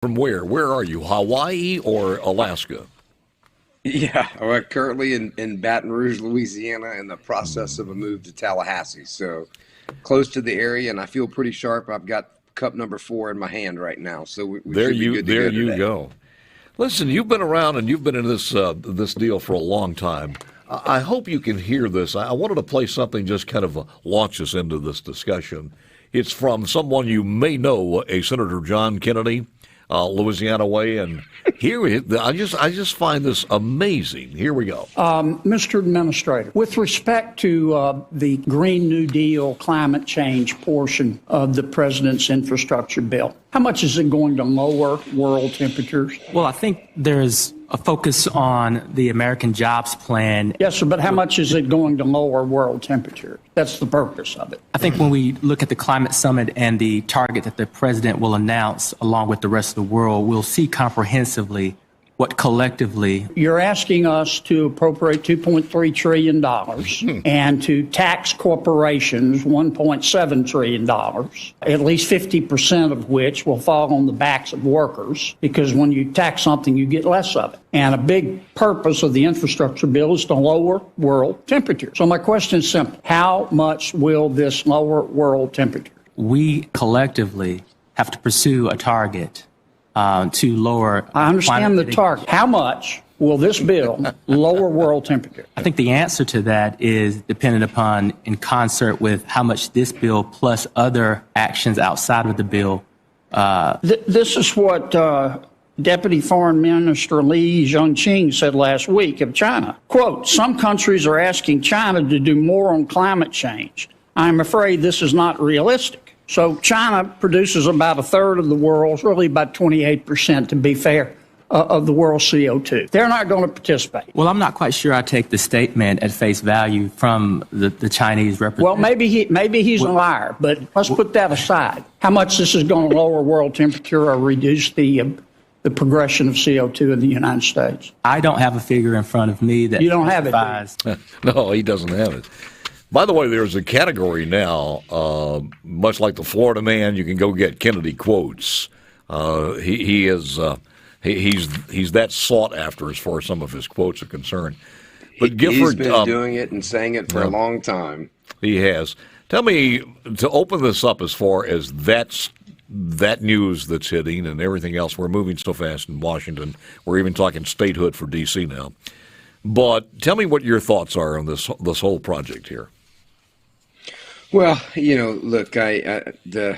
From where? Where are you? Hawaii or Alaska? Yeah, we're currently in Baton Rouge, Louisiana, in the process of a move to Tallahassee. So close to the area, and I feel pretty sharp. I've got cup number 4 in my hand right now, so we There should be you, good to there go you today. go. Listen, you've been around and you've been in this deal for a long time. I hope you can hear this. I wanted to play something just kind of launch us into this discussion. It's from someone you may know, a Senator John Kennedy, Louisiana way, and here I just find this amazing. Here we go. Mr. Administrator, with respect to the Green New Deal climate change portion of the President's infrastructure bill, how much is it going to lower world temperatures? Well, I think there's a focus on the American Jobs Plan. Yes, sir, but how much is it going to lower world temperature? That's the purpose of it. I think when we look at the climate summit and the target that the president will announce along with the rest of the world, we'll see comprehensively what collectively. You're asking us to appropriate $2.3 trillion and to tax corporations $1.7 trillion, at least 50% of which will fall on the backs of workers, because when you tax something, you get less of it. And a big purpose of the infrastructure bill is to lower world temperature. So my question is simple. How much will this lower world temperature? We collectively have to pursue a target to lower. I understand the target. How much will this bill lower world temperature? I think the answer to that is dependent upon, in concert with how much this bill plus other actions outside of the bill. This is what Deputy Foreign Minister Li Zhongqing said last week of China. Quote, some countries are asking China to do more on climate change. I'm afraid this is not realistic. So China produces about a third of the world's, really about 28%, to be fair, of the world's CO2. They're not going to participate. Well, I'm not quite sure I take the statement at face value from the Chinese representative. Well, maybe he's a liar, but let's put that aside. How much this is going to lower world temperature or reduce the progression of CO2 in the United States? I don't have a figure in front of me that you don't have it. No, he doesn't have it. By the way, there's a category now, much like the Florida man. You can go get Kennedy quotes. He's that sought after as far as some of his quotes are concerned. But Gifford, he's been doing it and saying it for a long time. He has. Tell me, to open this up as far as that news that's hitting and everything else. We're moving so fast in Washington. We're even talking statehood for D.C. now. But tell me what your thoughts are on this whole project here. Well, look, there's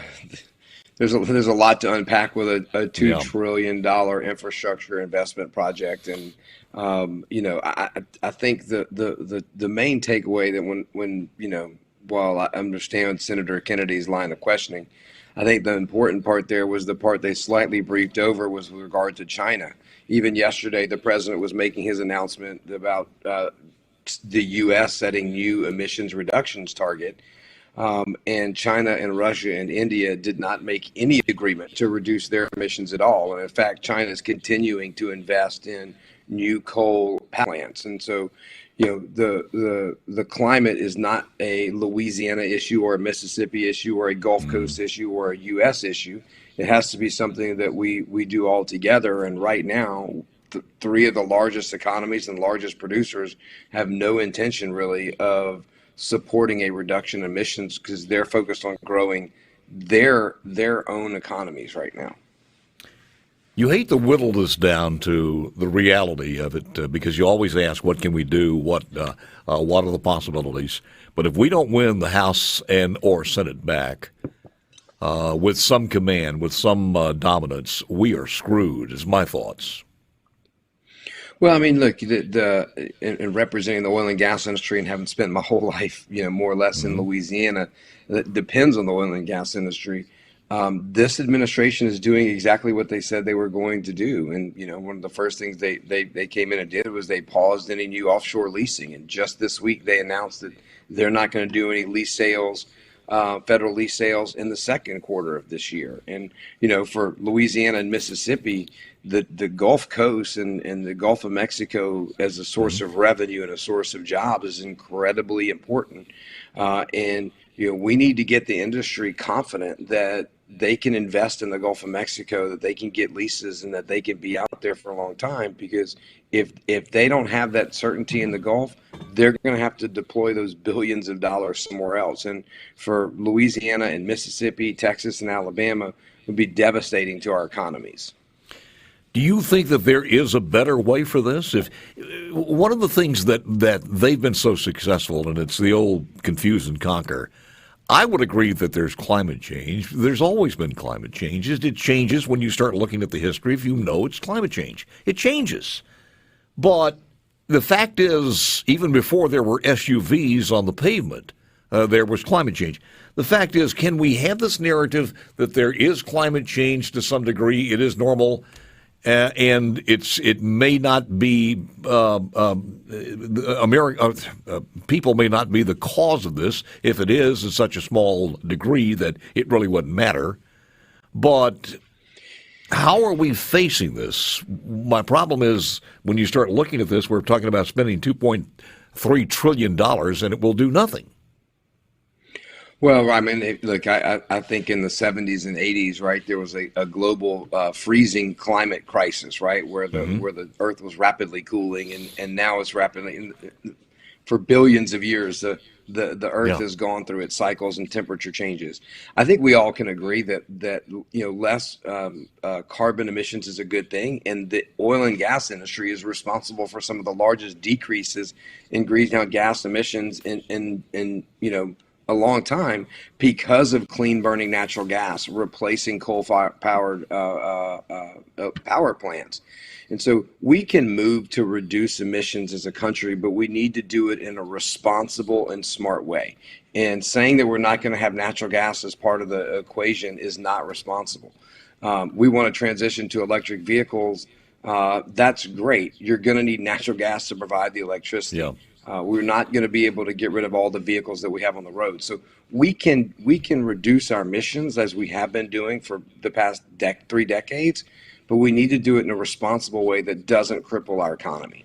a lot to unpack with a $2 trillion infrastructure investment project, and I think the main takeaway that when while I understand Senator Kennedy's line of questioning, I think the important part there was the part they slightly briefed over was with regard to China. Even yesterday, the president was making his announcement about the U.S. setting new emissions reductions target. And China and Russia and India did not make any agreement to reduce their emissions at all. And in fact, China is continuing to invest in new coal power plants. And so, the climate is not a Louisiana issue or a Mississippi issue or a Gulf Coast issue or a U.S. issue. It has to be something that we do all together. And right now, three of the largest economies and largest producers have no intention really of supporting a reduction in emissions because they're focused on growing their own economies right now. You hate to whittle this down to the reality of it because you always ask, what can we do? What are the possibilities? But if we don't win the House and or Senate back with some command, with some dominance, we are screwed, is my thoughts. Well, I mean, look, in representing the oil and gas industry and having spent my whole life, more or less in Louisiana, that depends on the oil and gas industry. This administration is doing exactly what they said they were going to do. And, one of the first things they came in and did was they paused any new offshore leasing. And just this week, they announced that they're not going to do any lease sales, federal lease sales in the second quarter of this year. And, for Louisiana and Mississippi, the Gulf Coast and the Gulf of Mexico as a source of revenue and a source of jobs is incredibly important. And we need to get the industry confident that they can invest in the Gulf of Mexico, that they can get leases, and that they can be out there for a long time. Because if they don't have that certainty in the Gulf, they're going to have to deploy those billions of dollars somewhere else. And for Louisiana and Mississippi, Texas and Alabama, it would be devastating to our economies. Do you think that there is a better way for this? If one of the things that they've been so successful, and it's the old confuse and conquer, I would agree that there's climate change. There's always been climate changes. It changes when you start looking at the history. If you know it's climate change, it changes. But the fact is, even before there were SUVs on the pavement, there was climate change. The fact is, can we have this narrative that there is climate change to some degree? It is normal. And it may not be people may not be the cause of this. If it is, it's such a small degree that it really wouldn't matter. But how are we facing this? My problem is when you start looking at this, we're talking about spending $2.3 trillion, and it will do nothing. Well, I mean, look, I think in the 70s and 80s, right, there was a global freezing climate crisis, right, where the Earth was rapidly cooling, and now it's rapidly, for billions of years, the Earth has gone through its cycles and temperature changes. I think we all can agree that less carbon emissions is a good thing, and the oil and gas industry is responsible for some of the largest decreases in greenhouse gas emissions in a long time, because of clean burning natural gas replacing coal powered power plants. And so we can move to reduce emissions as a country, but we need to do it in a responsible and smart way. And saying that we're not going to have natural gas as part of the equation is not responsible. We want to transition to electric vehicles. That's great. You're going to need natural gas to provide the electricity. Yeah. We're not going to be able to get rid of all the vehicles that we have on the road. So we can reduce our emissions, as we have been doing for the past 3 decades, but we need to do it in a responsible way that doesn't cripple our economy.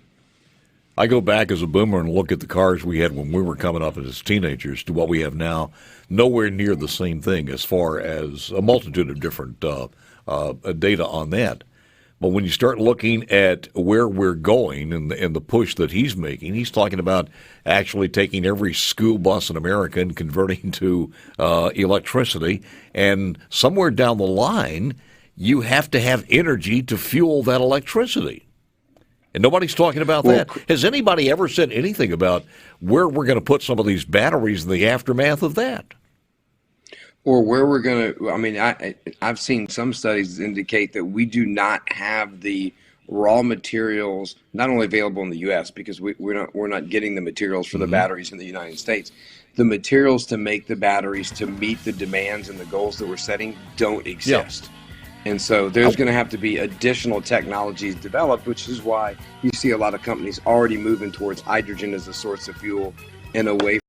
I go back as a boomer and look at the cars we had when we were coming up as teenagers to what we have now. Nowhere near the same thing as far as a multitude of different data on that. But when you start looking at where we're going and the push that he's making, he's talking about actually taking every school bus in America and converting to electricity. And somewhere down the line, you have to have energy to fuel that electricity. And nobody's talking about that. Has anybody ever said anything about where we're going to put some of these batteries in the aftermath of that? Or where we're going to, I mean, I've seen some studies indicate that we do not have the raw materials, not only available in the U.S., because we're not getting the materials for the batteries in the United States. The materials to make the batteries to meet the demands and the goals that we're setting don't exist. Yeah. And so there's going to have to be additional technologies developed, which is why you see a lot of companies already moving towards hydrogen as a source of fuel and away